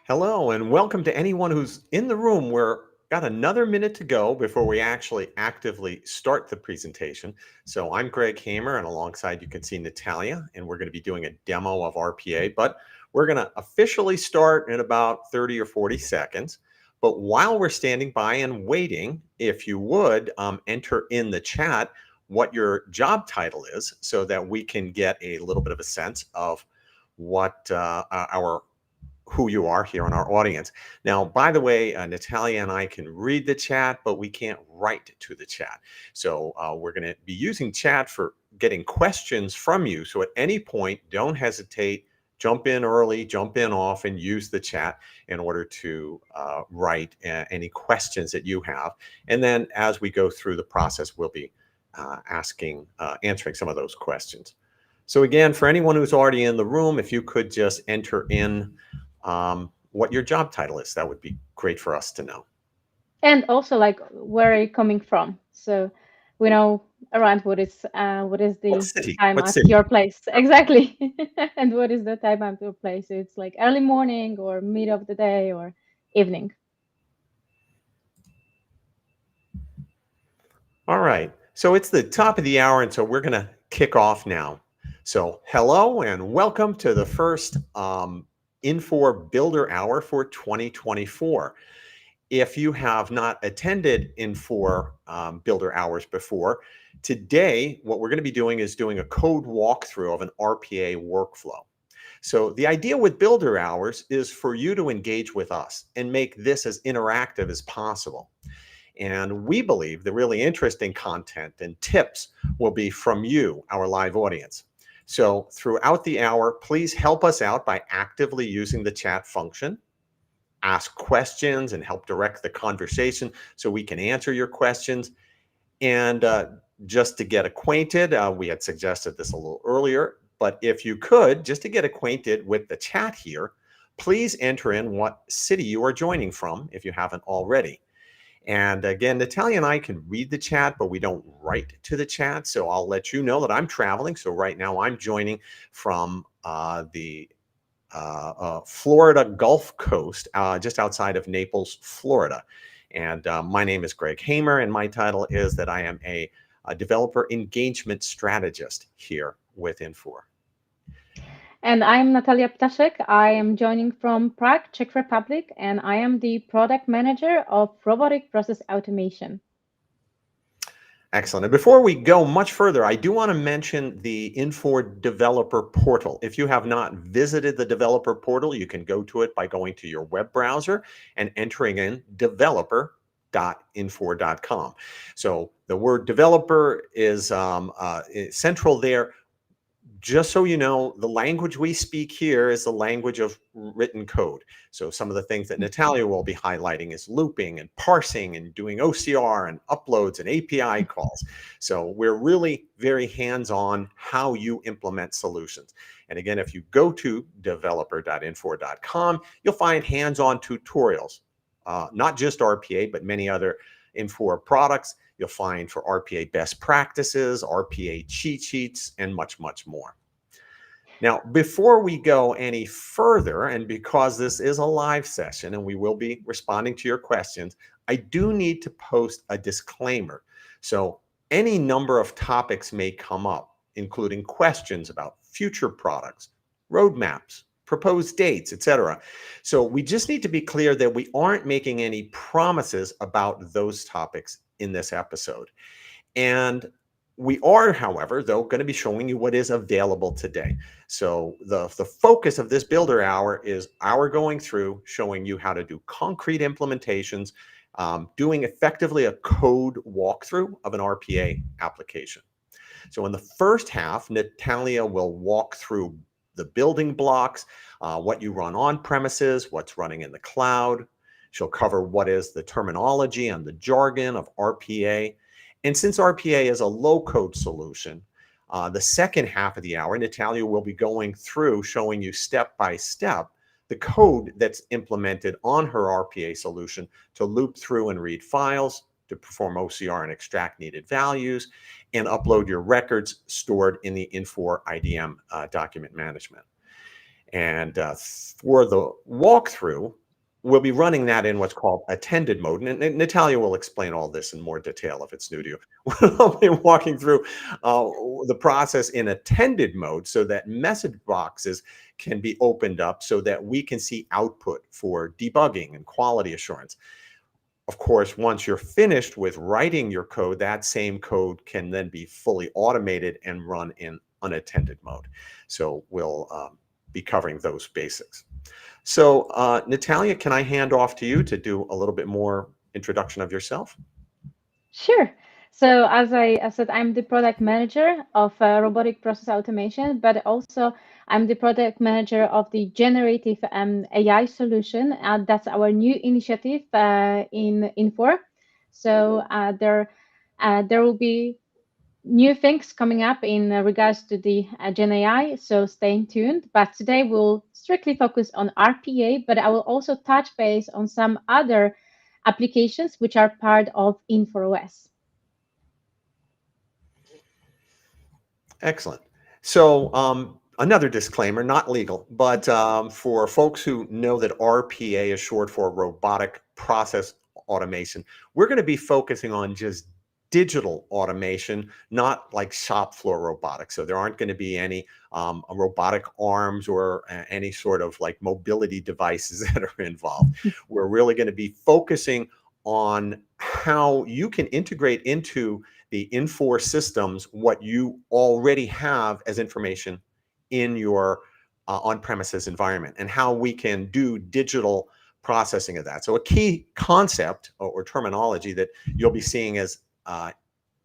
Hello, and welcome to anyone who's in the room. We're got another minute to go before we actually actively start the presentation. So I'm Greg Hamer, and alongside you can see Natalia, and we're going to be doing a demo of RPA, but we're going to officially start in about 30 or 40 seconds. But while we're standing by and waiting, if you would enter in the chat what your job title is so that we can get a little bit of a sense of what who you are here in our audience. Now, by the way, Natalia and I can read the chat, but we can't write to the chat. So we're going to be using chat for getting questions from you. So at any point, don't hesitate, jump in early, jump in often, use the chat in order to write any questions that you have. And then as we go through the process, we'll be answering some of those questions. So again, for anyone who's already in the room, if you could just enter in what your job title is, that would be great for us to know. And also, like, where are you coming from? So we know around what is the time What at city? your place exactly, and what is the time at your place. So it's like early morning or mid of the day or evening. All right. So it's the top of the hour, and so we're going to kick off now. So hello and welcome to the first Infor Builder Hour for 2024. If you have not attended Infor Builder Hours before, today what we're going to be doing is doing a code walkthrough of an RPA workflow. So the idea with Builder Hours is for you to engage with us and make this as interactive as possible. And we believe the really interesting content and tips will be from you, our live audience. So throughout the hour, please help us out by actively using the chat function. Ask questions and help direct the conversation so we can answer your questions. And just to get acquainted, we had suggested this a little earlier, but if you could, just to get acquainted with the chat here, please enter in what city you are joining from if you haven't already. And again, Natalia and I can read the chat, but we don't write to the chat. So I'll let you know that I'm traveling. So right now I'm joining from the Florida Gulf Coast, just outside of Naples, Florida. And my name is Greg Hamer, and my title is that I am a developer engagement strategist here with Infor. And I'm Natalia Ptaszek. I am joining from Prague, Czech Republic, and I am the product manager of Robotic Process Automation. Excellent. And before we go much further, I do want to mention the Infor Developer Portal. If you have not visited the Developer Portal, you can go to it by going to your web browser and entering in developer.infor.com. So the word developer is central there. Just so you know, the language we speak here is the language of written code. So some of the things that Natalia will be highlighting is looping and parsing and doing OCR and uploads and API calls. So we're really very hands-on how you implement solutions. And again, if you go to developer.infor.com, you'll find hands-on tutorials, not just RPA, but many other Infor products. You'll find for RPA best practices, RPA cheat sheets, and much, much more. Now, before we go any further, and because this is a live session and we will be responding to your questions, I do need to post a disclaimer. So any number of topics may come up, including questions about future products, roadmaps, proposed dates, etc. So we just need to be clear that we aren't making any promises about those topics in this episode. And we are, however, though, going to be showing you what is available today. So the focus of this Builder Hour is our going through, showing you how to do concrete implementations, doing effectively a code walkthrough of an RPA application. So in the first half, Natalia will walk through the building blocks, what you run on premises, what's running in the cloud. She'll cover what is the terminology and the jargon of RPA. And since RPA is a low-code solution, the second half of the hour, Natalia will be going through showing you step by step the code that's implemented on her RPA solution to loop through and read files, to perform OCR and extract needed values, and upload your records stored in the Infor IDM document management. And for the walkthrough, we'll be running that in what's called attended mode. And Natalia will explain all this in more detail if it's new to you. We'll be walking through the process in attended mode so that message boxes can be opened up so that we can see output for debugging and quality assurance. Of course, once you're finished with writing your code, that same code can then be fully automated and run in unattended mode. So we'll be covering those basics. So Natalia, can I hand off to you to do a little bit more introduction of yourself? Sure. So as I said, I'm the product manager of robotic process automation, but also I'm the product manager of the generative AI solution. That's our new initiative in Infor. So there will be new things coming up in regards to the Gen AI, so stay tuned. But today we'll strictly focus on RPA, but I will also touch base on some other applications which are part of InforOS. Excellent. So another disclaimer, not legal, but for folks who know that RPA is short for Robotic Process Automation, we're going to be focusing on just digital automation, not like shop floor robotics. So there aren't going to be any robotic arms or any sort of like mobility devices that are involved. We're really going to be focusing on how you can integrate into the Infor systems what you already have as information in your on-premises environment and how we can do digital processing of that. So a key concept or terminology that you'll be seeing as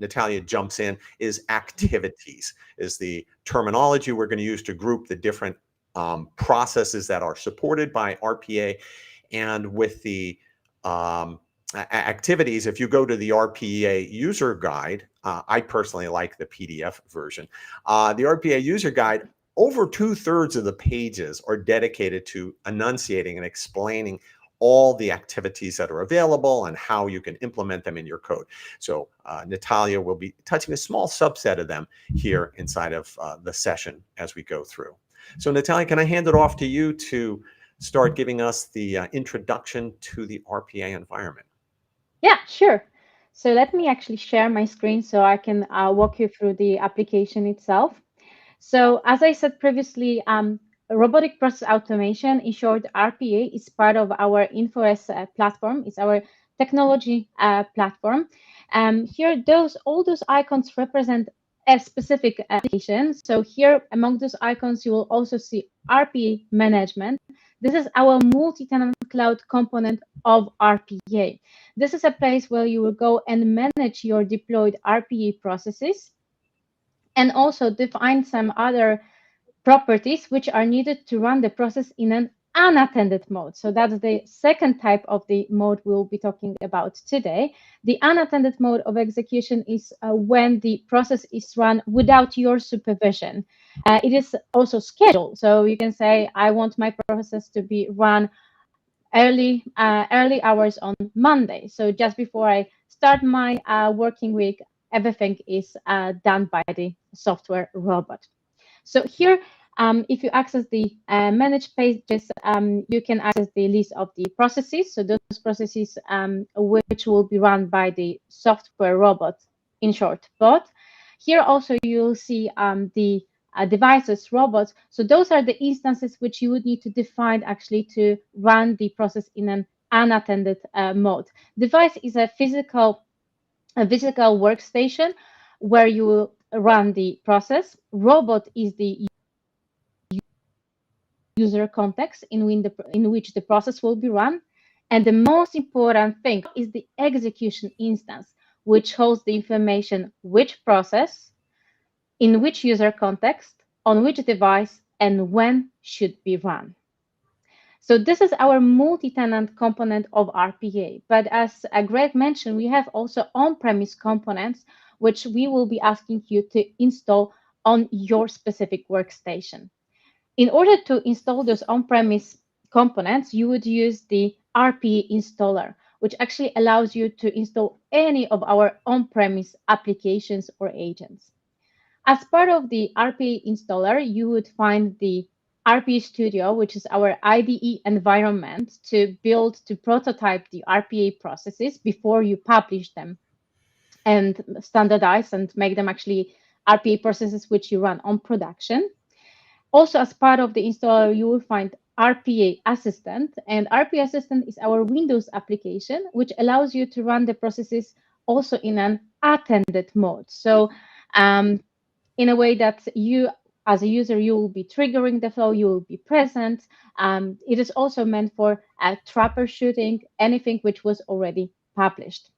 Natalia jumps in is activities, is the terminology we're going to use to group the different processes that are supported by RPA. And with the activities, if you go to the RPA user guide, I personally like the PDF version. The RPA user guide, over 2/3 of the pages are dedicated to enunciating and explaining all the activities that are available and how you can implement them in your code. So Natalia will be touching a small subset of them here inside of the session as we go through. So Natalia, can I hand it off to you to start giving us the introduction to the RPA environment? Yeah, sure. So let me actually share my screen so I can walk you through the application itself. So as I said previously, robotic process automation, in short, RPA, is part of our InfoOS platform. It's our technology platform. Here, all those icons represent a specific application. So here, among those icons, you will also see RPA management. This is our multi-tenant cloud component of RPA. This is a place where you will go and manage your deployed RPA processes and also define some other properties which are needed to run the process in an unattended mode. So that's the second type of the mode we'll be talking about today. The unattended mode of execution is when the process is run without your supervision. It is also scheduled. So you can say, I want my process to be run early hours on Monday. So just before I start my working week, everything is done by the software robot. So here, if you access the manage pages, you can access the list of the processes. So those processes which will be run by the software robot, in short, bot. Here also you'll see the devices, robots. So those are the instances which you would need to define actually to run the process in an unattended mode. Device is a physical workstation where you will run the process. Robot is the user context in which the process will be run. And the most important thing is the execution instance, which holds the information which process, in which user context, on which device, and when should be run. So this is our multi-tenant component of RPA. But as Greg mentioned, we have also on-premise components, which we will be asking you to install on your specific workstation. In order to install those on-premise components, you would use the RPA installer, which actually allows you to install any of our on-premise applications or agents. As part of the RPA installer, you would find the RPA Studio, which is our IDE environment to prototype the RPA processes before you publish them and standardize and make them actually RPA processes which you run on production. Also, as part of the installer, you will find RPA Assistant, and RPA Assistant is our Windows application, which allows you to run the processes also in an attended mode. So in a way that you, as a user, you will be triggering the flow, you will be present. It is also meant for troubleshooting anything which was already published.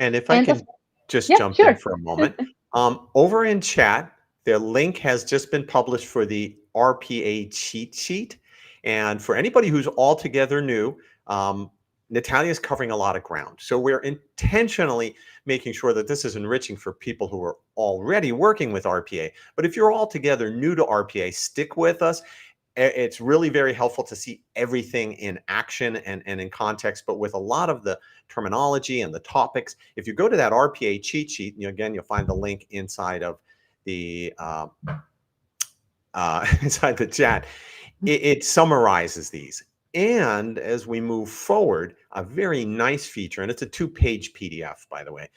And if I can just yeah, jump sure. in for a moment, over in chat, the link has just been published for the RPA cheat sheet. And for anybody who's altogether new, Natalia is covering a lot of ground. So we're intentionally making sure that this is enriching for people who are already working with RPA. But if you're altogether new to RPA, stick with us. It's really very helpful to see everything in action and in context, but with a lot of the terminology and the topics. If you go to that RPA cheat sheet, again, you'll find the link inside of the inside the chat. It summarizes these. And as we move forward, a very nice feature, and it's a 2-page PDF, by the way.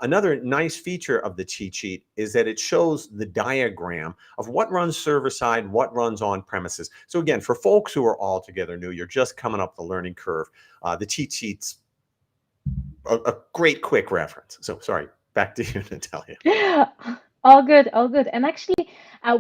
Another nice feature of the cheat sheet is that it shows the diagram of what runs server-side, what runs on premises. So again, for folks who are altogether new, you're just coming up the learning curve. The cheat sheet's a great quick reference. So sorry, back to you, Natalia. All good, all good. And actually,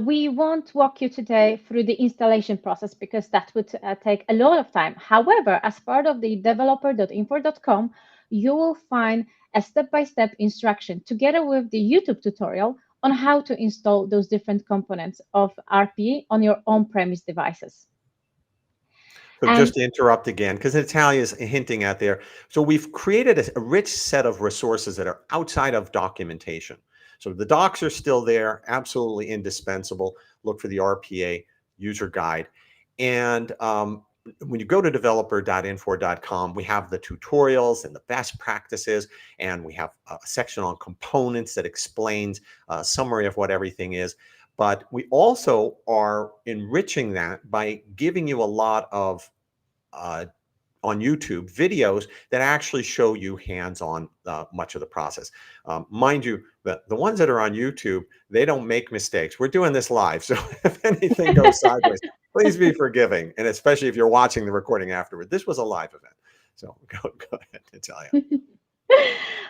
we won't walk you today through the installation process because that would take a lot of time. However, as part of the developer.infor.com, you will find a step-by-step instruction together with the YouTube tutorial on how to install those different components of RPA on your on-premise devices. So just to interrupt again, because Natalia is hinting at there. So we've created a rich set of resources that are outside of documentation. So the docs are still there, absolutely indispensable. Look for the RPA user guide. And when you go to developer.infor.com, we have the tutorials and the best practices, and we have a section on components that explains a summary of what everything is. But we also are enriching that by giving you a lot of on YouTube videos that actually show you hands-on much of the process. Mind you, the ones that are on YouTube, they don't make mistakes. We're doing this live, so if anything goes sideways, please be forgiving, and especially if you're watching the recording afterward. This was a live event, so go ahead, Natalia.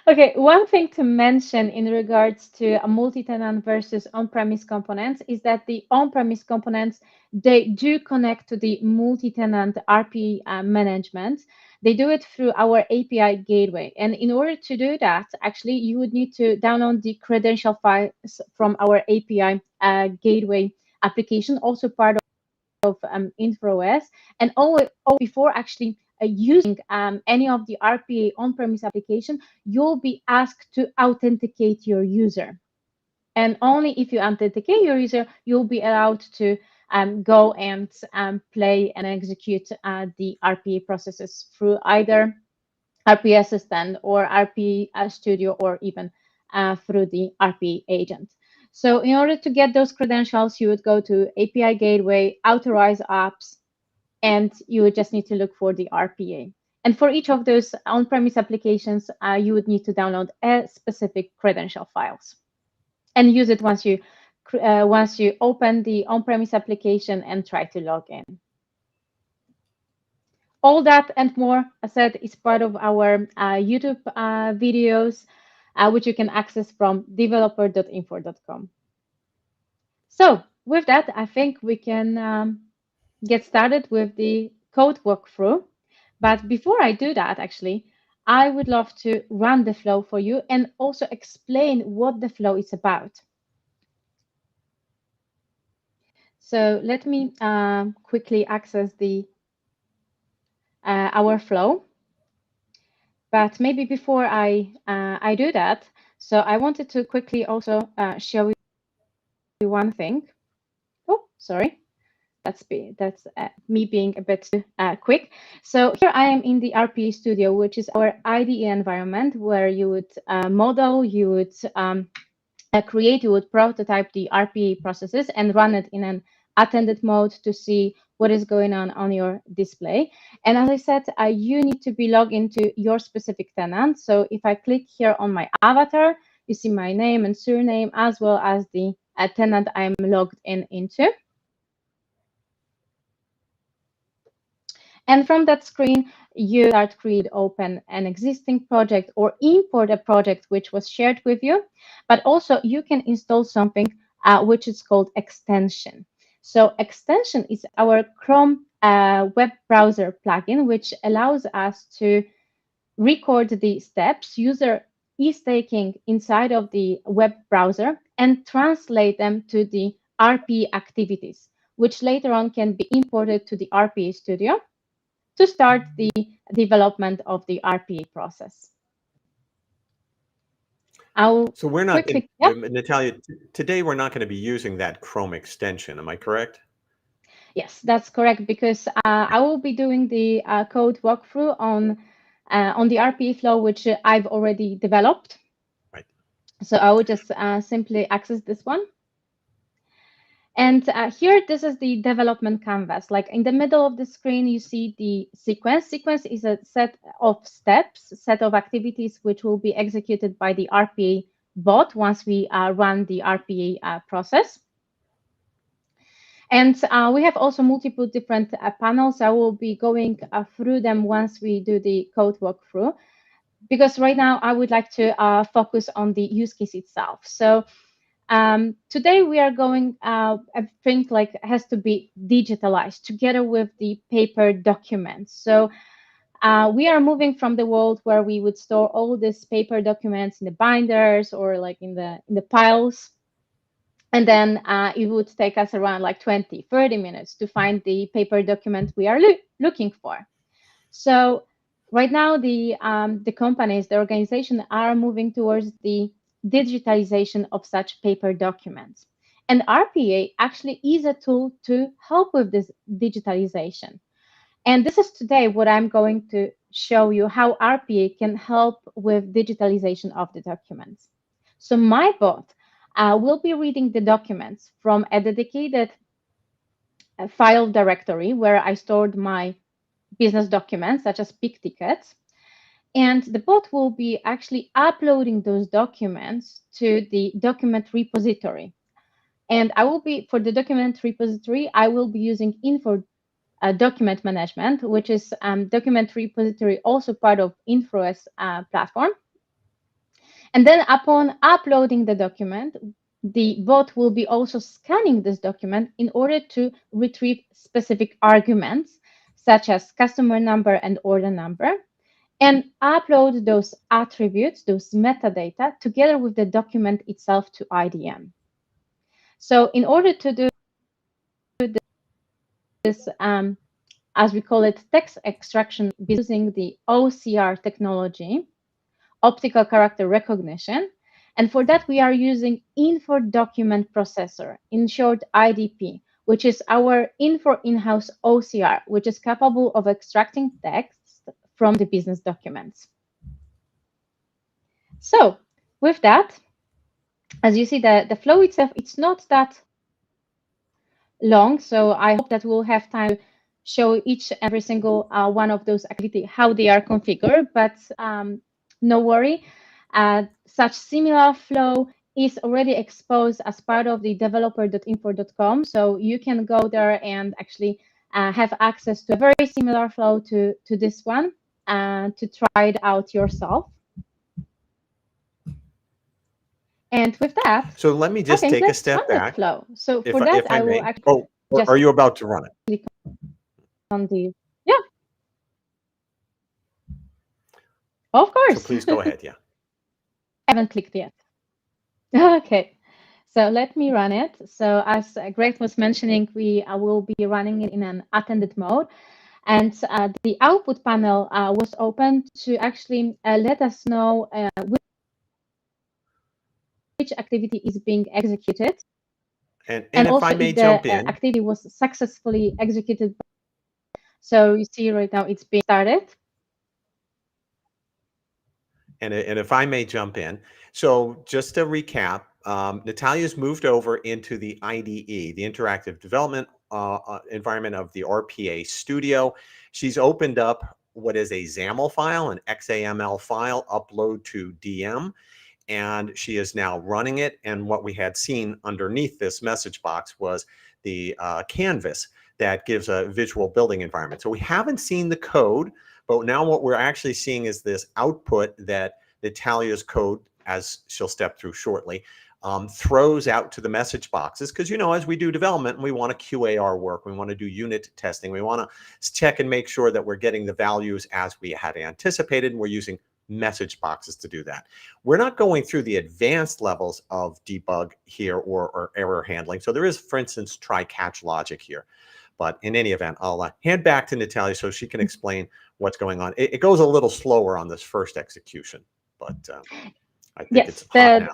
Okay, one thing to mention in regards to a multi-tenant versus on-premise components is that the on-premise components, they do connect to the multi-tenant RPA management. They do it through our API gateway. And in order to do that, actually, you would need to download the credential files from our API gateway application, also part of Infor OS. And before actually using any of the RPA on-premise application, you'll be asked to authenticate your user. And only if you authenticate your user, you'll be allowed to go and play and execute the RPA processes through either RPA Assistant or RPA Studio or even through the RPA agent. So in order to get those credentials, you would go to API Gateway, Authorize Apps, and you would just need to look for the RPA. And for each of those on-premise applications, you would need to download a specific credential files and use it once you open the on-premise application and try to log in. All that and more, as I said, is part of our YouTube videos, which you can access from developer.infor.com. So with that, I think we can get started with the code walkthrough. But before I do that, actually, I would love to run the flow for you and also explain what the flow is about. So let me quickly access our flow. But maybe before I do that, so I wanted to quickly also show you one thing. Oh, sorry. That's me being a bit quick. So here I am in the RPA Studio, which is our IDE environment where you would model, you would create, you would prototype the RPA processes and run it in an attended mode to see what is going on your display. And as I said, you need to be logged into your specific tenant. So if I click here on my avatar, you see my name and surname, as well as the tenant I'm logged into. And from that screen, you start create, open an existing project or import a project which was shared with you. But also you can install something which is called extension. So extension is our Chrome web browser plugin, which allows us to record the steps user is taking inside of the web browser and translate them to the RPA activities, which later on can be imported to the RPA Studio to start the development of the RPA process. So we're not, Natalia, today we're not going to be using that Chrome extension. Am I correct? Yes, that's correct, because I will be doing the code walkthrough on the RPA flow, which I've already developed. Right. So I will just simply access this one. And here, this is the development canvas. Like in the middle of the screen, you see the sequence. Sequence is a set of steps, set of activities, which will be executed by the RPA bot once we run the RPA process. And we have also multiple different panels. I will be going through them once we do the code walkthrough, because right now I would like to focus on the use case itself. So today we are going, everything like has to be digitalized together with the paper documents. So we are moving from the world where we would store all these paper documents in the binders or like in the piles. And then it would take us around like 20, 30 minutes to find the paper document we are looking for. So right now, the companies, the organization are moving towards the digitalization of such paper documents. And RPA actually is a tool to help with this digitalization. And this is today what I'm going to show you, how RPA can help with digitalization of the documents. So my bot will be reading the documents from a dedicated file directory where I stored my business documents, such as big tickets. And the bot will be actually uploading those documents to the document repository. And I will be, for the document repository, I will be using Infor Document Management, which is document repository, also part of Infor's platform. And then upon uploading the document, the bot will be also scanning this document in order to retrieve specific arguments, such as customer number and order number, and upload those attributes, those metadata, together with the document itself to IDM. So in order to do this, as we call it, text extraction using the OCR technology, optical character recognition. And for that, we are using Infor Document Processor, in short IDP, which is our Infor in-house OCR, which is capable of extracting text from the business documents. So with that, as you see, the flow itself, it's not that long. So I hope that we'll have time to show every single one of those activities, how they are configured, but no worry. Such similar flow is already exposed as part of the developer.infor.com. So you can go there and actually have access to a very similar flow to this one to try it out yourself. And with that, so let me just take a step back. Flow. So for that, I will actually. Oh, are you about to run it? On the, yeah. Of course. So please go ahead. Yeah. I haven't clicked yet. Okay. So let me run it. So as Greg was mentioning, we will be running it in an attended mode. And the output panel was opened to actually let us know which activity is being executed. And also if I may if the jump in, activity was successfully executed. So you see right now it's being started. And if I may jump in. So just to recap, Natalia's moved over into the IDE, the Interactive Development environment of the RPA Studio. She's opened up what is a XAML file, an XAML file, upload to DM, and she is now running it. And what we had seen underneath this message box was the canvas that gives a visual building environment. So we haven't seen the code, but now what we're actually seeing is this output that Natalia's code, as she'll step through shortly, throws out to the message boxes. Because, you know, as we do development, we want to QA our work. We want to do unit testing. We want to check and make sure that we're getting the values as we had anticipated. And we're using message boxes to do that. We're not going through the advanced levels of debug here or error handling. So there is, for instance, try-catch logic here. But in any event, I'll hand back to Natalia so she can explain what's going on. It goes a little slower on this first execution, but I think it's hot now.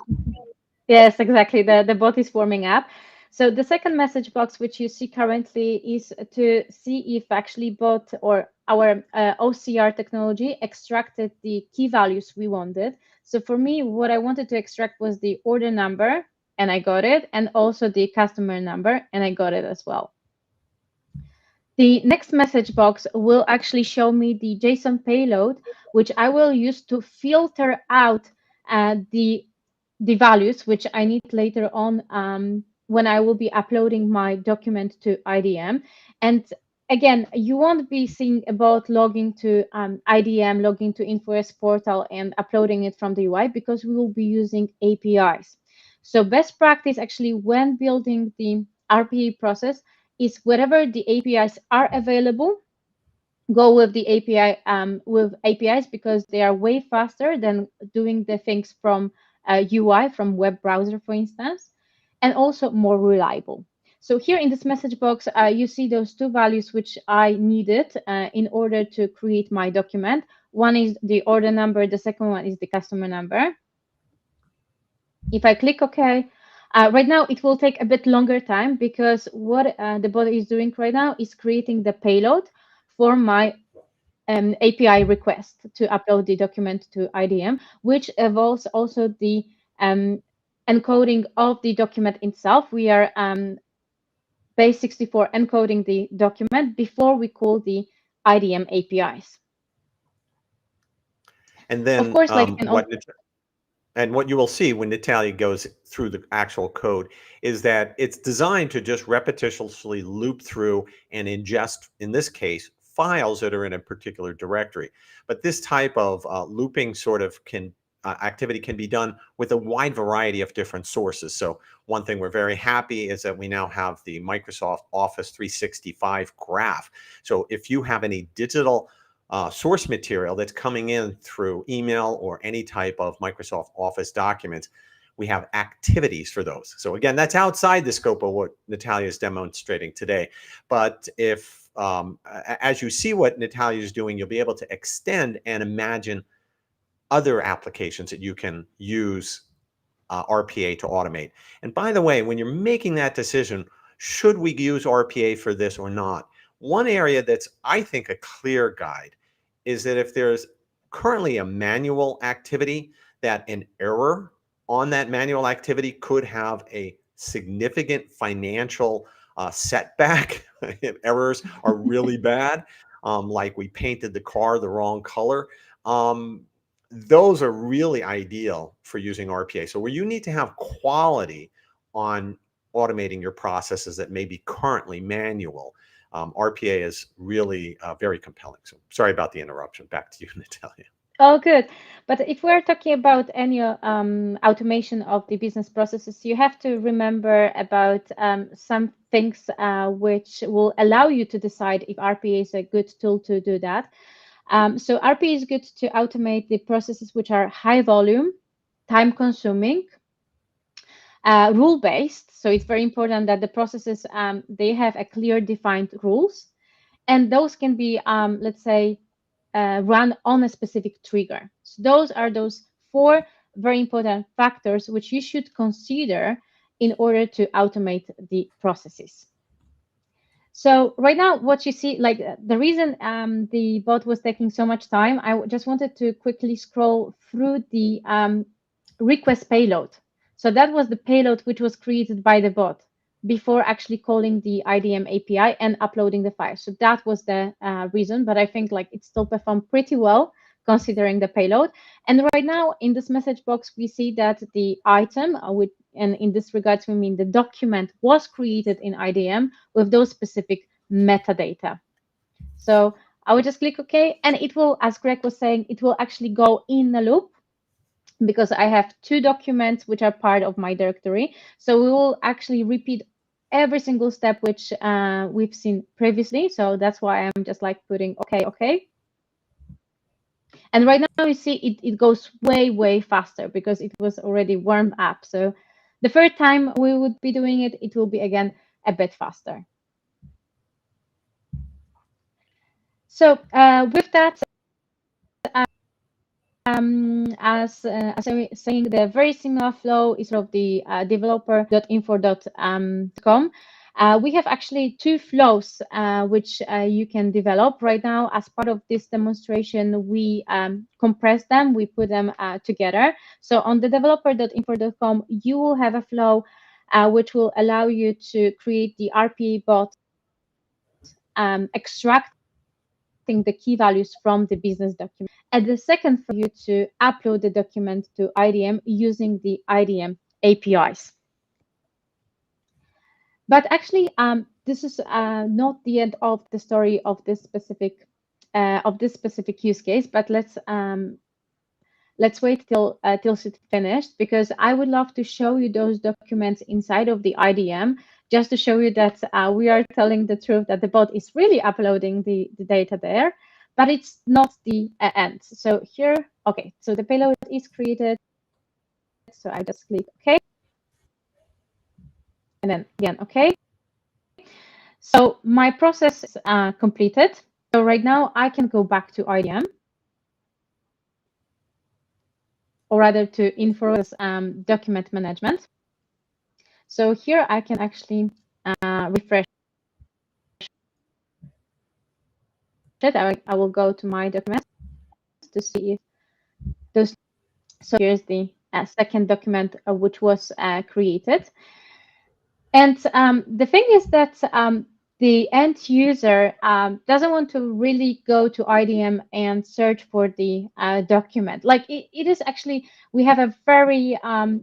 Yes, exactly. The bot is warming up. So the second message box, which you see currently, is to see if actually bot or our OCR technology extracted the key values we wanted. So for me, what I wanted to extract was the order number, and I got it, and also the customer number, and I got it as well. The next message box will actually show me the JSON payload, which I will use to filter out the values, which I need later on when I will be uploading my document to IDM. And again, you won't be seeing about logging to IDM, logging to InfoS portal and uploading it from the UI, because we will be using APIs. So best practice actually when building the RPA process is wherever the APIs are available, go with the API with APIs, because they are way faster than doing the things from UI, from web browser, for instance, and also more reliable. So here in this message box, you see those two values which I needed in order to create my document. One is the order number, the second one is the customer number. If I click OK, right now it will take a bit longer time, because what the bot is doing right now is creating the payload for my API request to upload the document to IDM, which involves also the encoding of the document itself. We are Base64 encoding the document before we call the IDM APIs. And then, of course, what you will see when Natalia goes through the actual code is that it's designed to just repetitiously loop through and ingest, in this case, files that are in a particular directory. But this type of looping sort of activity can be done with a wide variety of different sources. So one thing we're very happy is that we now have the Microsoft Office 365 graph. So if you have any digital source material that's coming in through email or any type of Microsoft Office documents, we have activities for those. So again, that's outside the scope of what Natalia is demonstrating today. But if, as you see what Natalia is doing, you'll be able to extend and imagine other applications that you can use RPA to automate. And by the way, when you're making that decision, should we use RPA for this or not? One area that's, I think, a clear guide is that if there's currently a manual activity, that an error on that manual activity could have a significant financial setback. If errors are really bad, like we painted the car the wrong color, those are really ideal for using RPA. So where you need to have quality on automating your processes that may be currently manual, RPA is really very compelling. So sorry about the interruption. Back to you, Natalia. Oh, good. But if we're talking about any automation of the business processes, you have to remember about some things which will allow you to decide if RPA is a good tool to do that. So RPA is good to automate the processes which are high volume, time consuming, rule-based. So it's very important that the processes, they have a clear defined rules. And those can be, let's say, run on a specific trigger. So those 4 very important factors which you should consider in order to automate the processes. So right now, what you see, like the reason the bot was taking so much time, I just wanted to quickly scroll through the request payload. So that was the payload which was created by the bot before actually calling the IDM API and uploading the file. So that was the reason, but I think like it still performed pretty well considering the payload. And right now in this message box, we see that the item, and in this regards, we mean the document was created in IDM with those specific metadata. So I will just click OK, and it will, as Greg was saying, it will actually go in a loop because I have 2 documents which are part of my directory. So we will actually repeat every single step which we've seen previously. So that's why I'm just like putting OK, OK. And right now you see it goes way faster because it was already warmed up. So the third time we would be doing it, it will be again a bit faster. So with that, as I was saying, the very similar flow is of the developer.infor.com. We have actually 2 flows which you can develop right now. As part of this demonstration, we compress them, we put them together. So on the developer.infor.com, you will have a flow which will allow you to create the RPA bot, extracting the key values from the business document. And the second, for you to upload the document to IDM using the IDM APIs. But actually, this is not the end of the story of this specific use case. But let's wait till it's finished, because I would love to show you those documents inside of the IDM, just to show you that we are telling the truth, that the bot is really uploading the data there, but it's not the end. So here, okay, so the payload is created. So I just click OK. And then again, OK. So my process is completed. So right now I can go back to IDM, or rather to Infor Document Management. So here I can actually refresh it. I will go to my documents to see if those. So here's the second document which was created. And the thing is that the end user doesn't want to really go to IDM and search for the document. Like it is actually, we have a very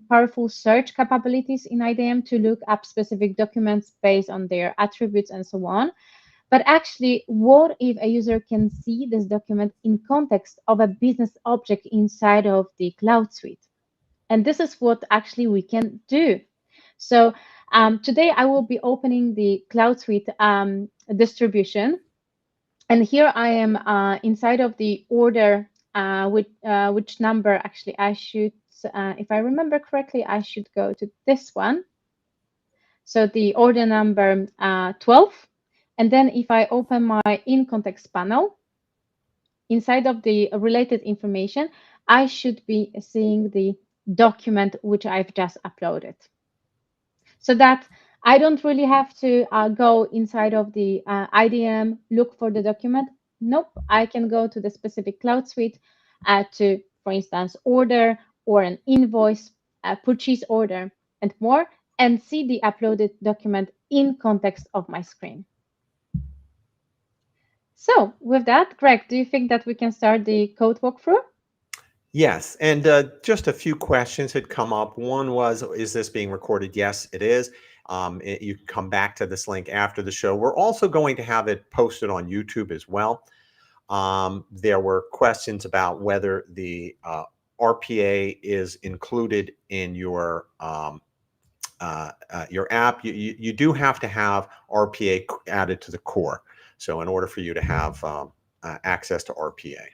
powerful search capabilities in IDM to look up specific documents based on their attributes and so on. But actually, what if a user can see this document in context of a business object inside of the Cloud Suite? And this is what actually we can do. So today I will be opening the Cloud Suite distribution. And here I am inside of the order, which number actually I should, if I remember correctly, I should go to this one. So the order number 12. And then if I open my in context panel, inside of the related information, I should be seeing the document which I've just uploaded. So that I don't really have to go inside of the IDM, look for the document. Nope, I can go to the specific Cloud Suite to, for instance, order or an invoice, purchase order, and more, and see the uploaded document in context of my screen. So with that, Greg, do you think that we can start the code walkthrough? Yes, and just a few questions had come up. One was, is this being recorded? Yes, it is. You can come back to this link after the show. We're also going to have it posted on YouTube as well. There were questions about whether the RPA is included in your app. You do have to have RPA added to the core. So in order for you to have access to RPA.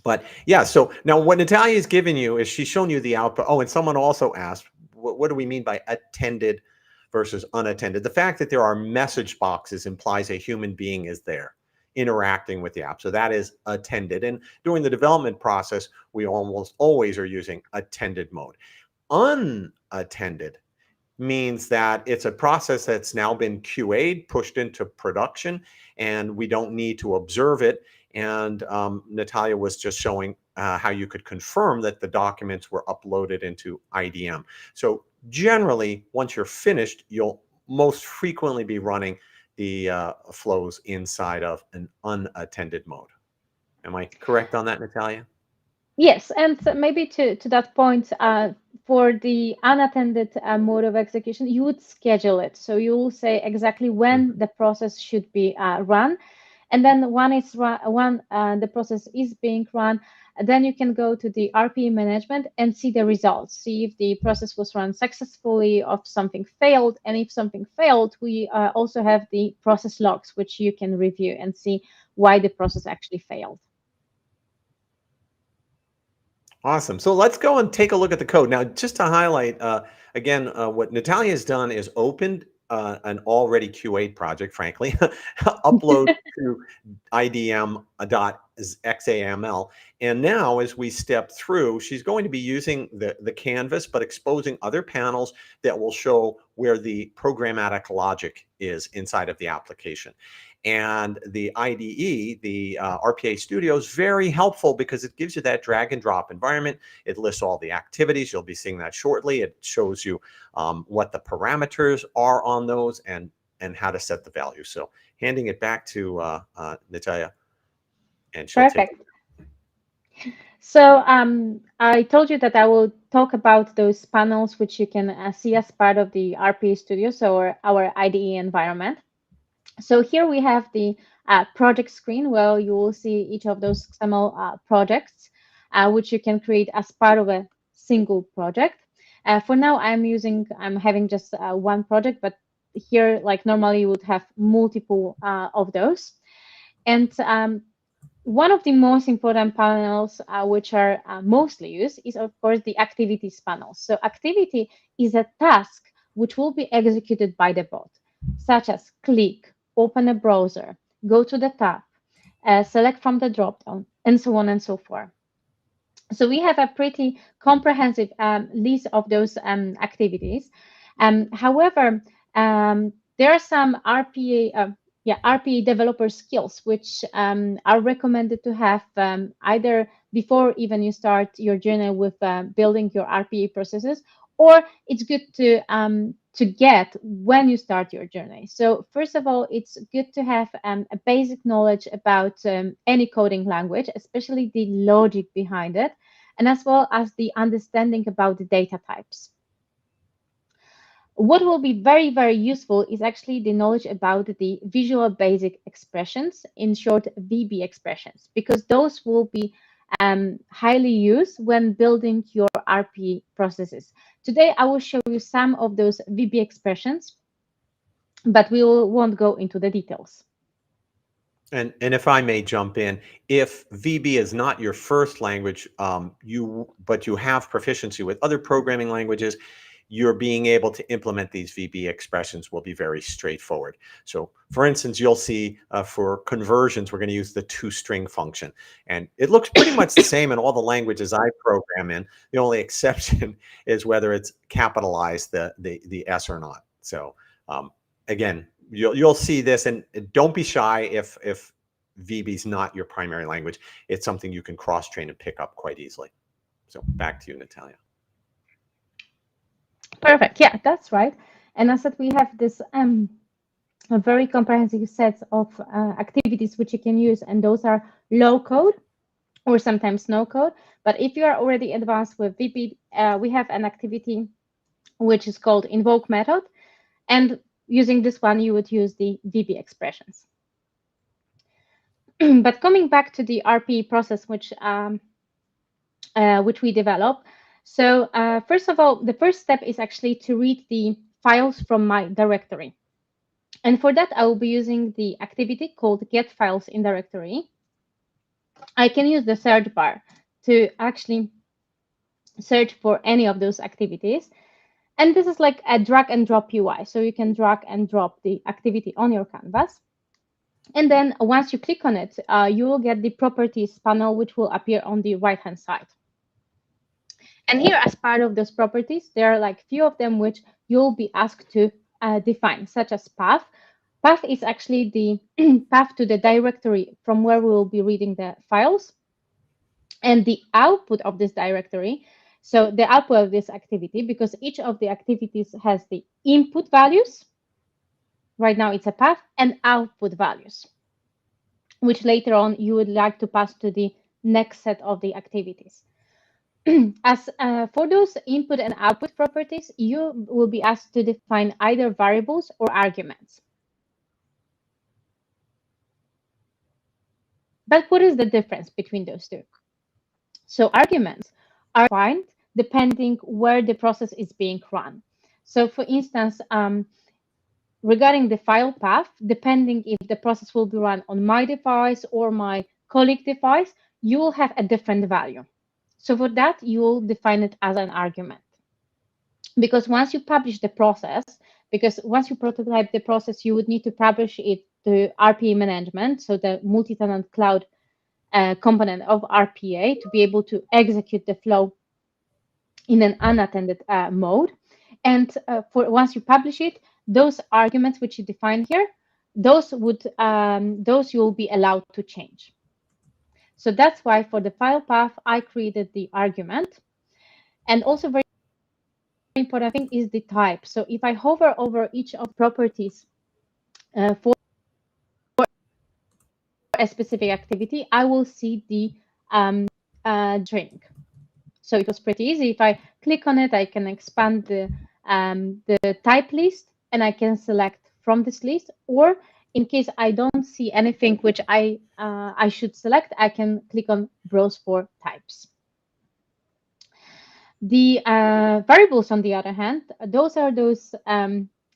But yeah, so now what Natalia has given you is she's shown you the output. Oh, and someone also asked, what do we mean by attended versus unattended? The fact that there are message boxes implies a human being is there interacting with the app. So that is attended. And during the development process, we almost always are using attended mode. Unattended means that it's a process that's now been QA'd, pushed into production, and we don't need to observe it. And Natalia was just showing how you could confirm that the documents were uploaded into IDM. So generally, once you're finished, you'll most frequently be running the flows inside of an unattended mode. Am I correct on that, Natalia? Yes, and maybe to that point, for the unattended mode of execution, you would schedule it. So you will say exactly when the process should be run. And then when the process is being run, then you can go to the RPA management and see the results. See if the process was run successfully, or if something failed. And if something failed, we also have the process logs, which you can review and see why the process actually failed. Awesome. So let's go and take a look at the code. Now, just to highlight, again, what Natalia has done is opened an already QA project, frankly, upload to idm.xaml. And now, as we step through, she's going to be using the canvas, but exposing other panels that will show where the programmatic logic is inside of the application. And the IDE, the RPA Studio, is very helpful because it gives you that drag and drop environment. It lists all the activities. You'll be seeing that shortly. It shows you what the parameters are on those and how to set the value. So handing it back to Natalia, and she'll Perfect. So I told you that I will talk about those panels, which you can see as part of the RPA Studio, so our IDE environment. So here we have the project screen where you will see each of those XML projects, which you can create as part of a single project. For now, I'm having just one project, but here, like normally, you would have multiple of those. And one of the most important panels, which are mostly used, is of course the activities panel. So activity is a task which will be executed by the bot, such as click, open a browser, go to the tab, select from the dropdown, and so on and so forth. So we have a pretty comprehensive list of those activities. However, there are some RPA developer skills which are recommended to have either before even you start your journey with building your RPA processes, or it's good to get when you start your journey. So first of all, it's good to have a basic knowledge about any coding language, especially the logic behind it, and as well as the understanding about the data types. What will be very, very useful is actually the knowledge about the visual basic expressions, in short, VB expressions, because those will be highly used when building your RPA processes. Today, I will show you some of those VB expressions, but we won't go into the details. And if I may jump in, if VB is not your first language, but you have proficiency with other programming languages, you're being able to implement these VB expressions will be very straightforward. So for instance, you'll see for conversions, we're going to use the toString function. And it looks pretty much the same in all the languages I program in. The only exception is whether it's capitalized the S or not. So again, you'll see this, and don't be shy if VB is not your primary language. It's something you can cross-train and pick up quite easily. So back to you, Natalia. Perfect. Yeah, that's right. And as I said, we have this a very comprehensive set of activities which you can use, and those are low code or sometimes no code. But if you are already advanced with VB, we have an activity which is called invoke method, and using this one, you would use the VB expressions. But coming back to the RPA process, which we develop. So first of all, the first step is actually to read the files from my directory. And for that, I will be using the activity called get files in directory. I can use the search bar to actually search for any of those activities. And this is like a drag and drop UI. So you can drag and drop the activity on your canvas. And then once you click on it, you will get the properties panel, which will appear on the right-hand side. And here, as part of those properties, there are like few of them which you'll be asked to define, such as path. Path is actually the path to the directory from where we will be reading the files. and the output of this directory. So the output of this activity, because each of the activities has the input values. Right now it's a path and output values, which later on you would like to pass to the next set of the activities. As for those input and output properties, you will be asked to define either variables or arguments. But what is the difference between those two? So arguments are defined depending where the process is being run. So for instance, regarding the file path, depending if the process will be run on my device or my colleague device, you will have a different value. So for that, you will define it as an argument. Because once you publish the process, because once you prototype the process, you would need to publish it to RPA management, so the multi-tenant cloud component of RPA, to be able to execute the flow in an unattended mode. And for once you publish it, those arguments which you define here, those you will be allowed to change. So that's why for the file path, I created the argument. And also very important thing is the type. So if I hover over each of the properties for a specific activity, I will see the string. So it was pretty easy. If I click on it, I can expand the type list, and I can select from this list. Or in case I don't see anything which I should select, I can click on Browse for Types. The variables, on the other hand, those are those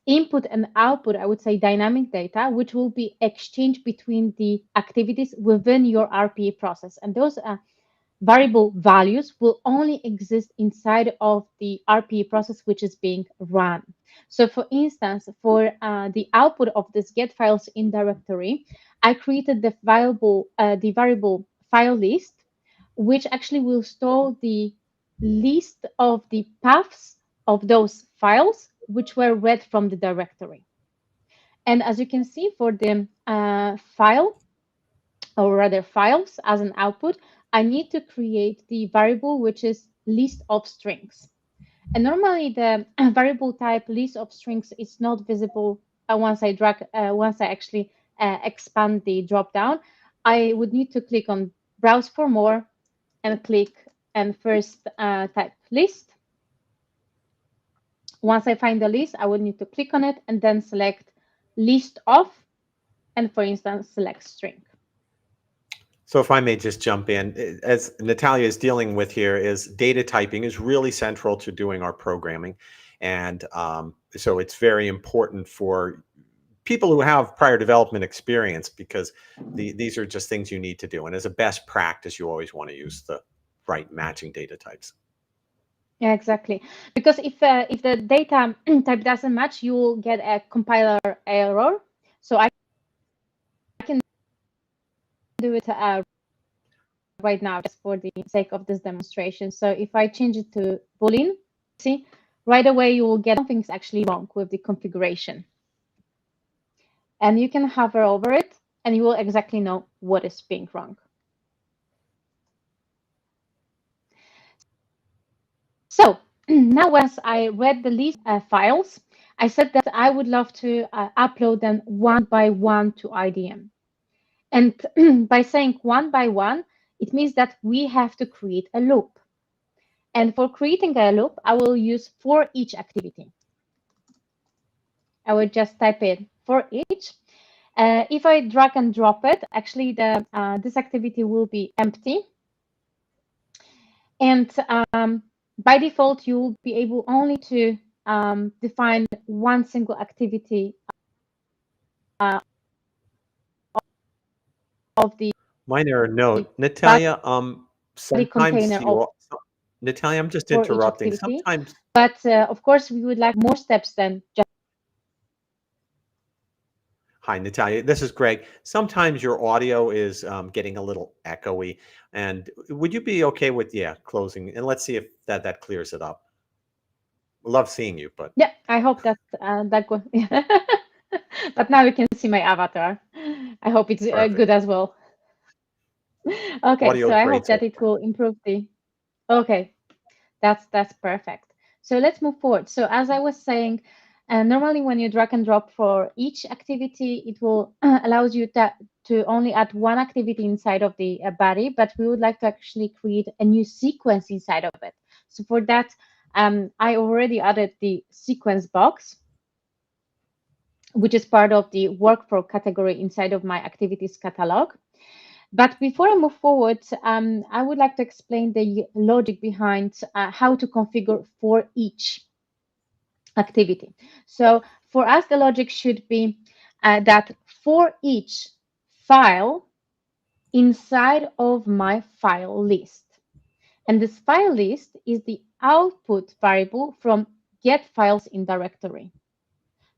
input and output, I would say, dynamic data, which will be exchanged between the activities within your RPA process. And those variable values will only exist inside of the RPA process which is being run. So for instance, for the output of this get files in directory, I created the variable file list, which actually will store the list of the paths of those files which were read from the directory. And as you can see, for the file, or rather files as an output, I need to create the variable which is list of strings. And normally the variable type list of strings is not visible once I actually expand the drop down. I would need to click on Browse for More and click and first type list. Once I find the list, I would need to click on it and then select list of, and for instance, select string. So if I may just jump in, as Natalia is dealing with here, is data typing is really central to doing our programming. And so it's very important for people who have prior development experience, because these are just things you need to do. And as a best practice, you always want to use the right matching data types. Yeah, exactly. Because if the data type doesn't match, you will get a compiler error. So I can do it right now just for the sake of this demonstration. So if I change it to Boolean, see, right away you will get something's actually wrong with the configuration. And you can hover over it and you will exactly know what is being wrong. So now once I read the list files, I said that I would love to upload them one by one to IDM. And by saying one by one, it means that we have to create a loop. And for creating a loop, I will use for each activity. I will just type in for each. If I drag and drop it, actually this activity will be empty. And by default, you will be able only to define one single activity of the Minor note, Natalia, sometimes container Natalia, I'm just for each interrupting. activity. Sometimes, But of course, we would like more steps than just. hi, Natalia, this is Greg. Sometimes your audio is getting a little echoey. And would you be okay with, closing? And let's see if that clears it up. Love seeing you, but. Yeah, I hope that that goes. But now you can see my avatar. I hope it's good as well. Okay, Audio so is I great hope too. that it will improve the. Okay, that's perfect. So let's move forward. So as I was saying, normally when you drag and drop for each activity, it will allows you to only add one activity inside of the body, but we would like to actually create a new sequence inside of it. So for that, I already added the sequence box, which is part of the workflow category inside of my activities catalog. But before I move forward, I would like to explain the logic behind how to configure for each activity. So for us, the logic should be that for each file inside of my file list. And this file list is the output variable from get files in directory.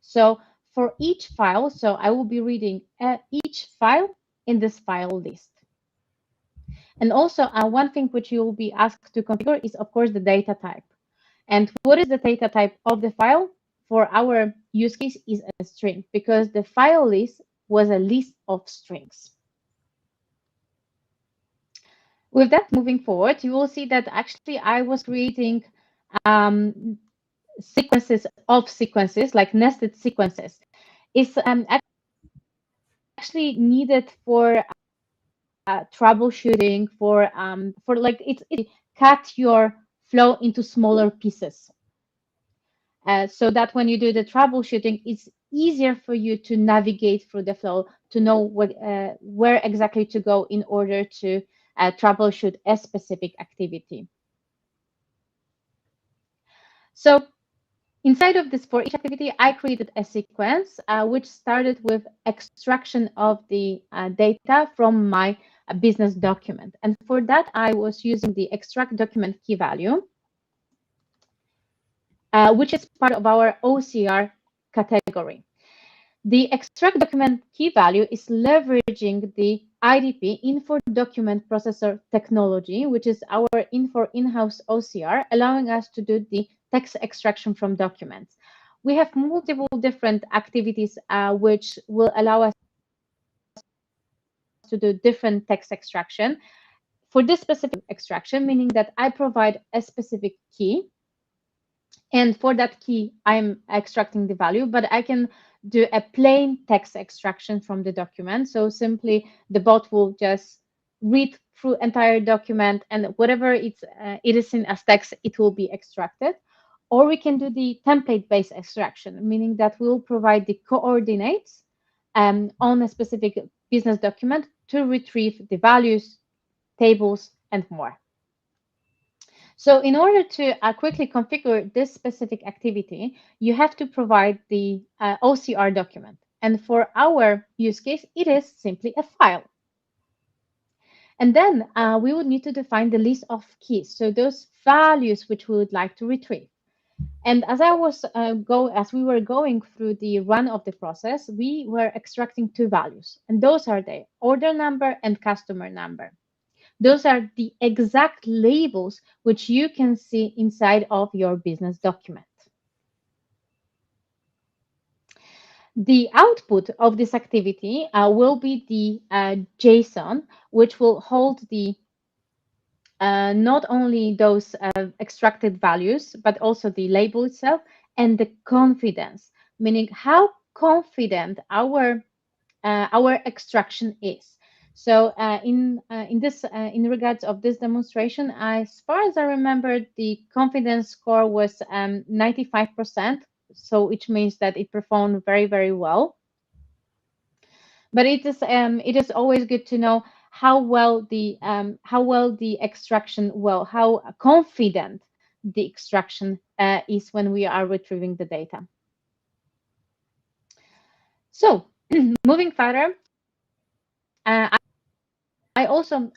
So for each file, so I will be reading each file in this file list. And also one thing which you will be asked to configure is, of course, the data type. And what is the data type of the file? For our use case is a string, because the file list was a list of strings. With that, moving forward, you will see that actually I was creating sequences of sequences, like nested sequences. It's actually needed for troubleshooting, for like it cut your flow into smaller pieces. So that when you do the troubleshooting, it's easier for you to navigate through the flow, to know where exactly to go in order to troubleshoot a specific activity. So inside of this for each activity, I created a sequence which started with extraction of the data from my business document. And for that, I was using the extract document key value, which is part of our OCR category. The extract document key value is leveraging the IDP, Infor Document Processor technology, which is our Infor in-house OCR, allowing us to do the text extraction from documents. We have multiple different activities which will allow us to do different text extraction. For this specific extraction, meaning that I provide a specific key, and for that key, I'm extracting the value, but I can do a plain text extraction from the document. So simply the bot will just read through entire document, and whatever it is in as text, it will be extracted. Or we can do the template-based extraction, meaning that we'll provide the coordinates on a specific business document to retrieve the values, tables, and more. So in order to quickly configure this specific activity, you have to provide the OCR document. And for our use case, it is simply a file. And then we would need to define the list of keys. So those values which we would like to retrieve. And as we were going through the run of the process, we were extracting two values. And those are the order number and customer number. Those are the exact labels which you can see inside of your business document. The output of this activity will be the JSON, which will hold the not only those extracted values, but also the label itself and the confidence, meaning how confident our extraction is. So in regards of this demonstration, as far as I remember, the confidence score was 95%. So which means that it performed very, very well. But it is always good to know how well the extraction, how confident the extraction is when we are retrieving the data. So moving further, I also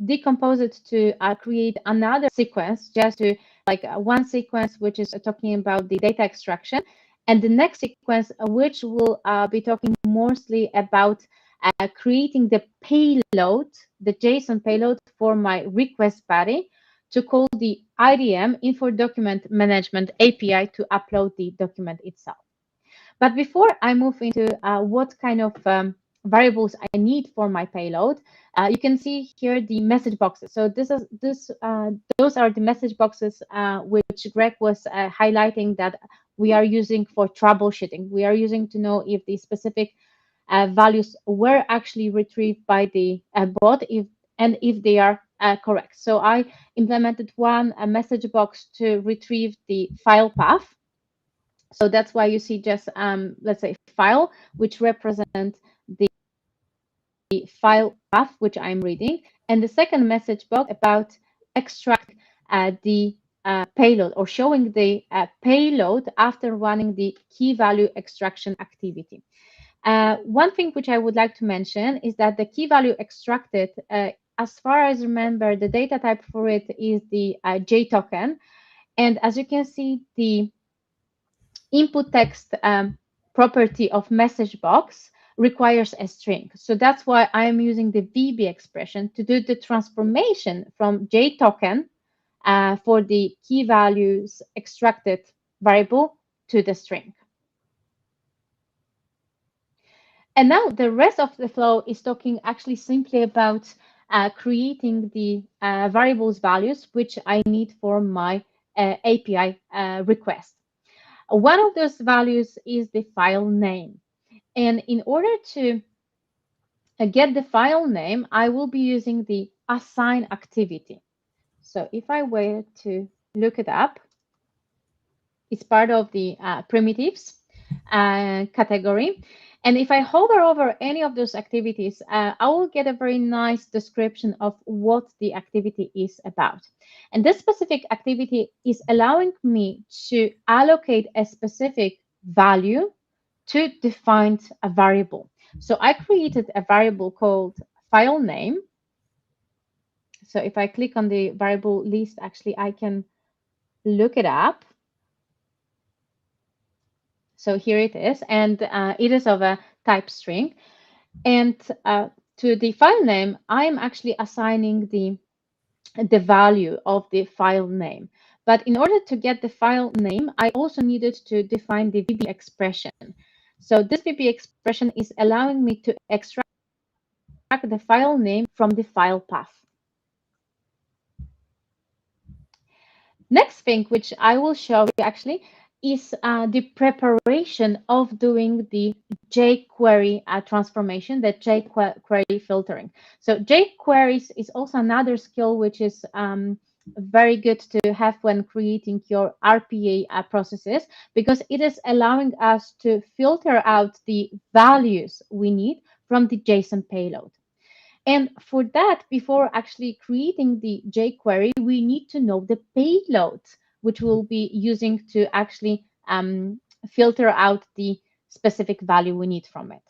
decompose it to create another sequence, just to like one sequence which is talking about the data extraction, and the next sequence which will be talking mostly about creating the payload, the JSON payload for my request body to call the IDM, Infor Document Management API, to upload the document itself. But before I move into what kind of variables I need for my payload, you can see here the message boxes. So those are the message boxes which Greg was highlighting that we are using for troubleshooting. We are using to know if the specific values were actually retrieved by the bot, if they are correct. So I implemented one message box to retrieve the file path. So that's why you see just let's say file, which represents the file path which I'm reading, and the second message box about extract the payload, or showing the payload after running the key value extraction activity. One thing which I would like to mention is that the key value extracted, as far as I remember, the data type for it is the J token. And as you can see, the input text property of message box requires a string. So that's why I'm using the VB expression to do the transformation from J token for the key values extracted variable to the string. And now the rest of the flow is talking actually simply about creating the variables values which I need for my API request. One of those values is the file name. And in order to get the file name, I will be using the assign activity. So if I were to look it up, it's part of the primitives category. And if I hover over any of those activities, I will get a very nice description of what the activity is about. And this specific activity is allowing me to allocate a specific value to define a variable. So I created a variable called file name. So if I click on the variable list, actually, I can look it up. So here it is, and it is of a type string. And to the file name, I'm actually assigning the value of the file name. But in order to get the file name, I also needed to define the VB expression. So this VB expression is allowing me to extract the file name from the file path. Next thing, which I will show you actually, is the preparation of doing the JQuery transformation, the JQuery filtering. So JQueries is also another skill which is very good to have when creating your RPA processes, because it is allowing us to filter out the values we need from the JSON payload. And for that, before actually creating the jQuery, we need to know the payload, which we'll be using to actually filter out the specific value we need from it.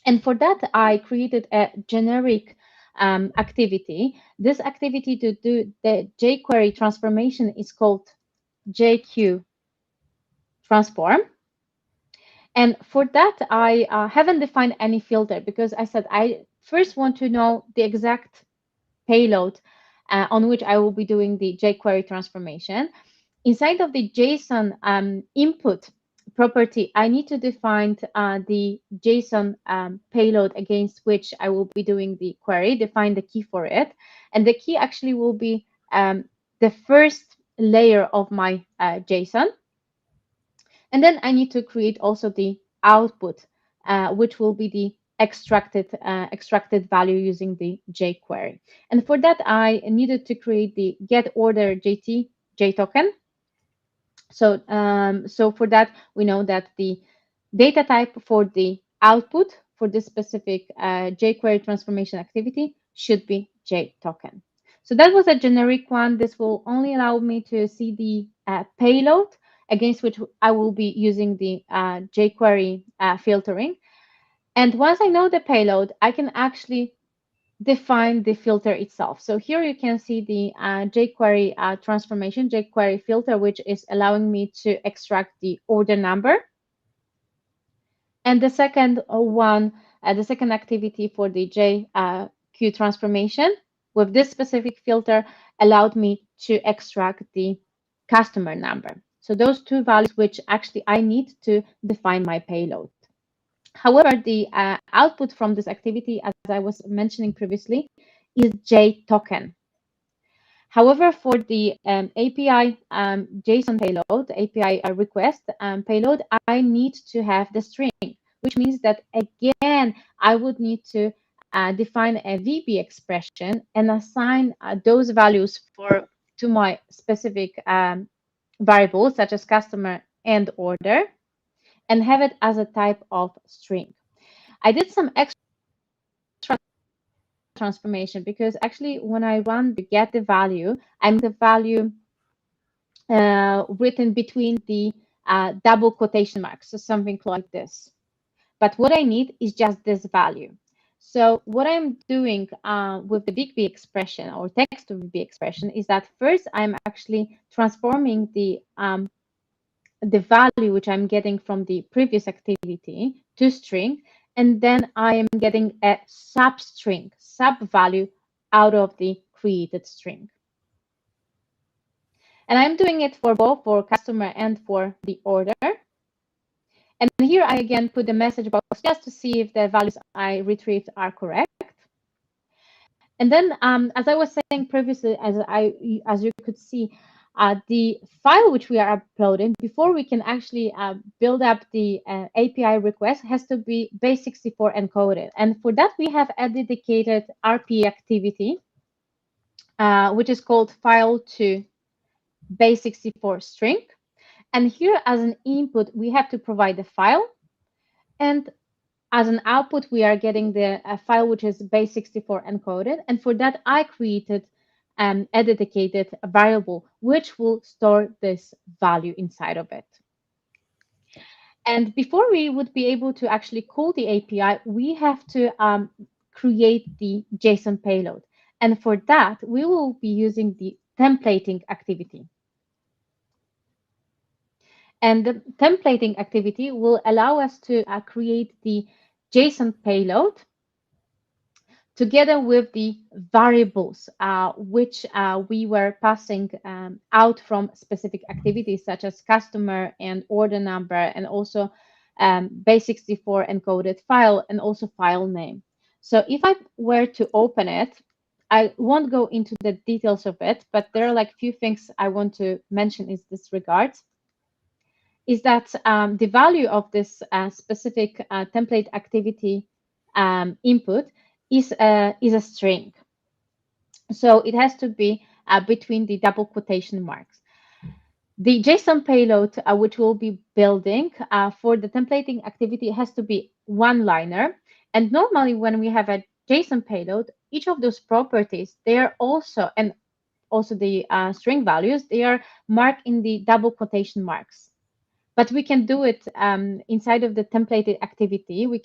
And for that, I created a generic activity. This activity to do the jQuery transformation is called JQ transform. And for that, I haven't defined any filter, because I said I first want to know the exact payload on which I will be doing the jQuery transformation. Inside of the JSON input property, I need to define the JSON payload against which I will be doing the query, define the key for it. And the key actually will be the first layer of my JSON. And then I need to create also the output, which will be the extracted value using the jQuery. And for that, I needed to create the get order JT JToken. So for that, we know that the data type for the output for this specific jQuery transformation activity should be JToken. So that was a generic one. This will only allow me to see the payload against which I will be using the jQuery filtering. And once I know the payload, I can actually define the filter itself. So here you can see the jQuery transformation, jQuery filter, which is allowing me to extract the order number. And the second one, the second activity for the JQ transformation with this specific filter allowed me to extract the customer number. So those two values which actually I need to define my payload. However, the output from this activity, as I was mentioning previously, is JToken. However, for the API JSON payload, API request payload, I need to have the string, which means that again, I would need to define a VB expression and assign those values to my specific variables, such as customer and order, and have it as a type of string. I did some extra transformation because actually when I run the get the value, I'm the value written between the double quotation marks, so something like this. But what I need is just this value. So what I'm doing with the big B expression or text to VB expression is that first I'm actually transforming the value which I'm getting from the previous activity to string, and then I am getting a substring, sub value out of the created string. And I'm doing it for both for customer and for the order. And here I again put the message box just to see if the values I retrieved are correct. And then, as I was saying previously, as you could see, the file which we are uploading, before we can actually build up the API request, has to be Base64 encoded. And for that, we have a dedicated RPA activity, which is called file to Base64 string. And here, as an input, we have to provide the file. And as an output, we are getting the file which is Base64 encoded. And for that, I created a dedicated variable which will store this value inside of it. And before we would be able to actually call the API, we have to create the JSON payload. And for that, we will be using the templating activity. And the templating activity will allow us to create the JSON payload together with the variables which we were passing out from specific activities such as customer and order number, and also Base64 encoded file, and also file name. So if I were to open it, I won't go into the details of it, but there are like few things I want to mention in this regard. Is that the value of this specific template activity input is a string. So it has to be between the double quotation marks. The JSON payload, which we'll be building for the templating activity, has to be one-liner. And normally when we have a JSON payload, each of those properties, they are also, and also the string values, they are marked in the double quotation marks. But we can do it inside of the templated activity. We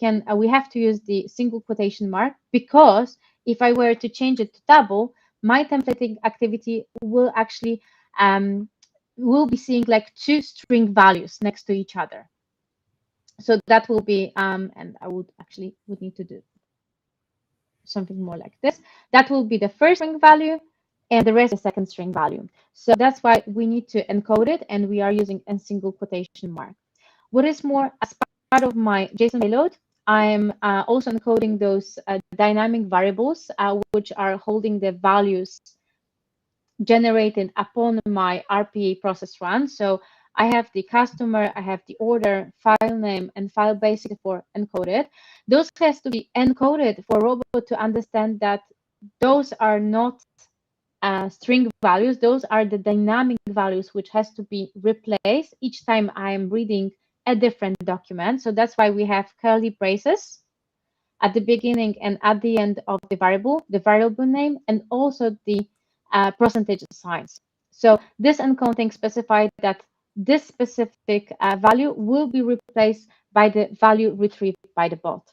have to use the single quotation mark, because if I were to change it to double, my templating activity will actually will be seeing like two string values next to each other. So that will be and I would need to do something more like this. That will be the first string value, and the rest is the second string value. So that's why we need to encode it, and we are using a single quotation mark. What is more, as part of my JSON payload, I'm also encoding those dynamic variables, which are holding the values generated upon my RPA process run. So I have the customer, I have the order, file name, and file Base64 encoded. Those has to be encoded for robot to understand that those are not string values. Those are the dynamic values which has to be replaced each time I'm reading a different document. So that's why we have curly braces at the beginning and at the end of the variable name, and also the percentage signs. So this encoding specifies that this specific value will be replaced by the value retrieved by the bot.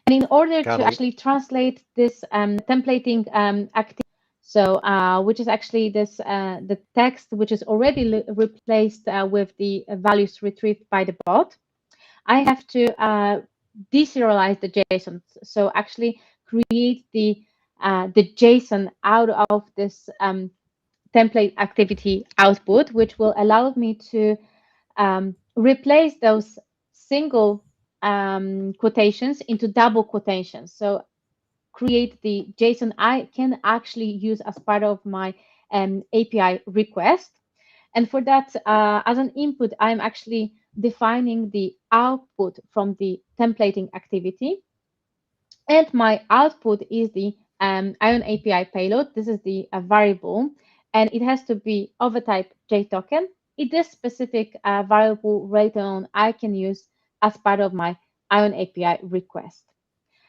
And in order to actually translate this templating activity, so which is actually this the text which is already replaced with the values retrieved by the bot, I have to deserialize the JSON. So actually create the JSON out of this template activity output, which will allow me to replace those single quotations into double quotations. So create the JSON I can actually use as part of my API request. And for that, as an input, I'm actually defining the output from the templating activity. And my output is the IONAPI payload. This is the variable, and it has to be of a type JToken. It is specific variable later on I can use as part of my IONAPI request.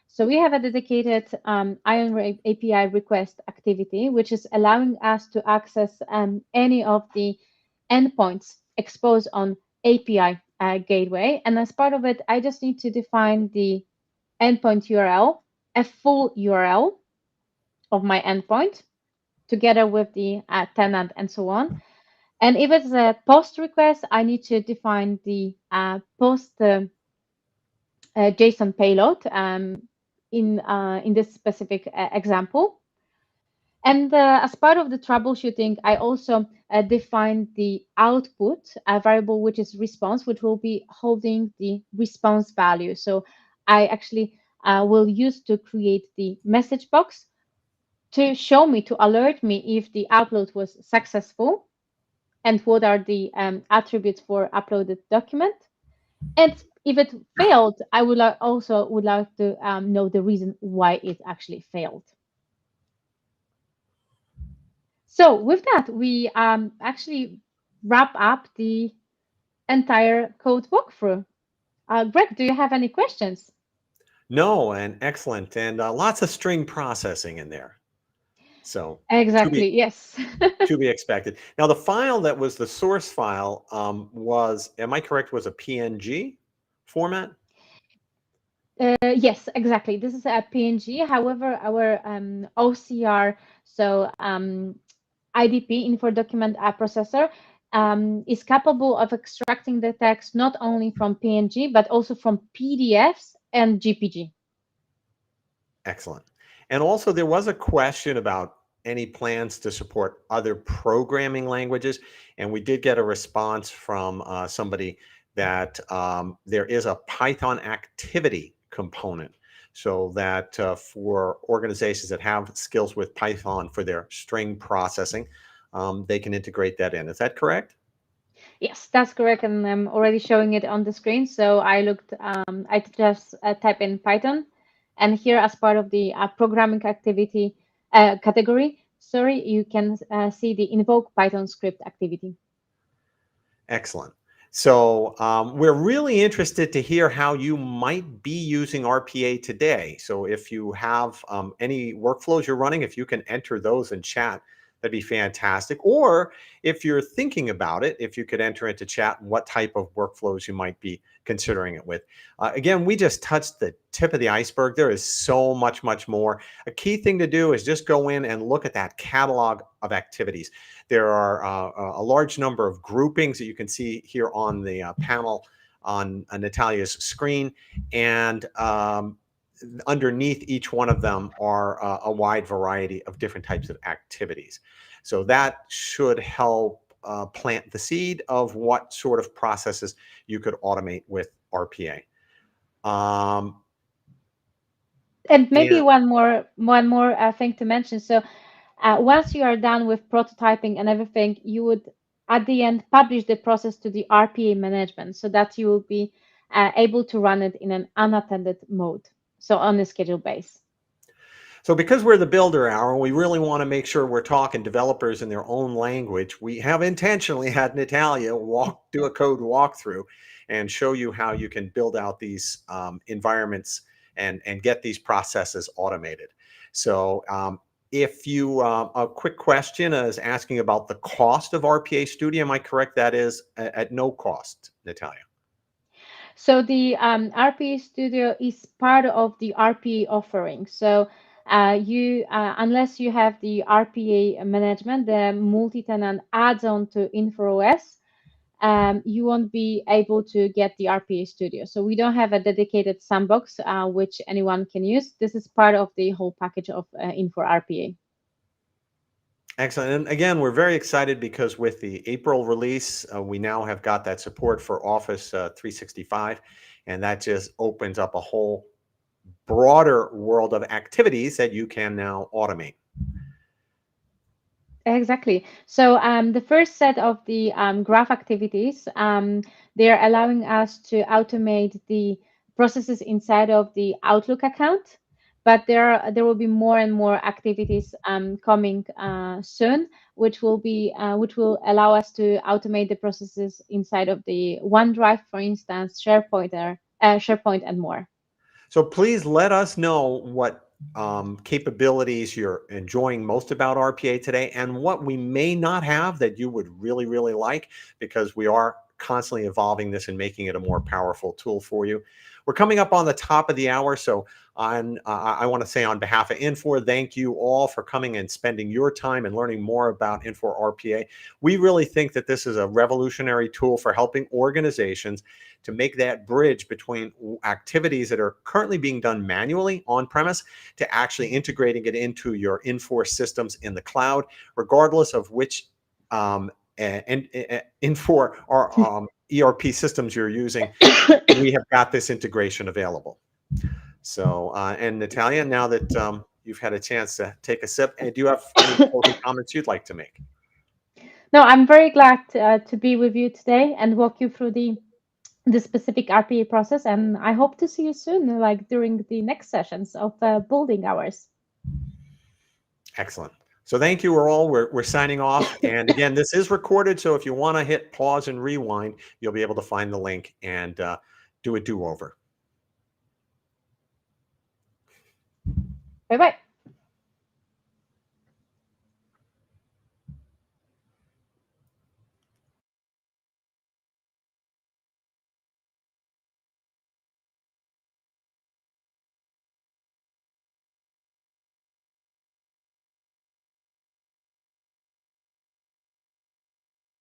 So we have a dedicated IONAPI request activity, which is allowing us to access any of the endpoints exposed on API gateway. And as part of it, I just need to define the endpoint URL, a full URL of my endpoint, together with the tenant and so on. And if it's a post request, I need to define the post JSON payload in this specific example. And as part of the troubleshooting, I also defined the output variable, which is response, which will be holding the response value. So I actually will use to create the message box to show me, to alert me if the upload was successful and what are the attributes for uploaded document. And if it failed, I would also would like to know the reason why it actually failed. So with that, we actually wrap up the entire code walkthrough. Greg, do you have any questions? No, and excellent, and lots of string processing in there. So Exactly, yes. to be expected. Now, the file that was the source file was, am I correct, was a PNG format? Yes, exactly. This is a PNG. However, our OCR, so IDP, Infor Document Processor, is capable of extracting the text not only from PNG, but also from PDFs and GPG. Excellent. And also, there was a question about any plans to support other programming languages. And we did get a response from somebody that there is a Python activity component, so that for organizations that have skills with Python for their string processing, they can integrate that in. Is that correct? Yes, that's correct, and I'm already showing it on the screen. So I looked, I just type in Python, and here as part of the programming activity category, sorry, you can see the invoke Python script activity. Excellent. So we're really interested to hear how you might be using RPA today. So if you have any workflows you're running, if you can enter those in chat, that'd be fantastic. Or if you're thinking about it, if you could enter into chat what type of workflows you might be considering it with. Again, we just touched the tip of the iceberg. There is so much, much more. A key thing to do is just go in and look at that catalog of activities. There are a large number of groupings that you can see here on the panel on Natalia's screen. And underneath each one of them are a wide variety of different types of activities. So that should help plant the seed of what sort of processes you could automate with RPA. And maybe one more thing to mention. So once you are done with prototyping and everything, you would at the end publish the process to the RPA management so that you will be able to run it in an unattended mode, so on a schedule base. So because we're the builder hour, we really want to make sure we're talking developers in their own language. We have intentionally had Natalia do a code walkthrough and show you how you can build out these environments and get these processes automated. So if you, a quick question is asking about the cost of RPA Studio. Am I correct? That is at no cost, Natalia. So the RPA Studio is part of the RPA offering. So unless you have the RPA management, the multi-tenant adds-on to Infor OS, you won't be able to get the RPA Studio. So we don't have a dedicated sandbox which anyone can use. This is part of the whole package of Infor RPA. Excellent. And again, we're very excited because with the April release, we now have got that support for Office 365, and that just opens up a whole broader world of activities that you can now automate. Exactly. So the first set of the graph activities, they're allowing us to automate the processes inside of the Outlook account. But there will be more and more activities coming soon, which will allow us to automate the processes inside of the OneDrive, for instance, SharePoint, and more. So please let us know what capabilities you're enjoying most about RPA today and what we may not have that you would really, really like, because we are constantly evolving this and making it a more powerful tool for you. We're coming up on the top of the hour, so I want to say on behalf of Infor, thank you all for coming and spending your time and learning more about Infor RPA. We really think that this is a revolutionary tool for helping organizations to make that bridge between activities that are currently being done manually on premise to actually integrating it into your Infor systems in the cloud, regardless of which Infor or ERP systems you're using. We have got this integration available. So, and Natalia, now that you've had a chance to take a sip, do you have any closing comments you'd like to make? No, I'm very glad to be with you today and walk you through the specific RPA process, and I hope to see you soon, like during the next sessions of building hours. Excellent. So thank you all. We're signing off. And again, this is recorded, so if you want to hit pause and rewind, you'll be able to find the link and do a do-over. Bye-bye.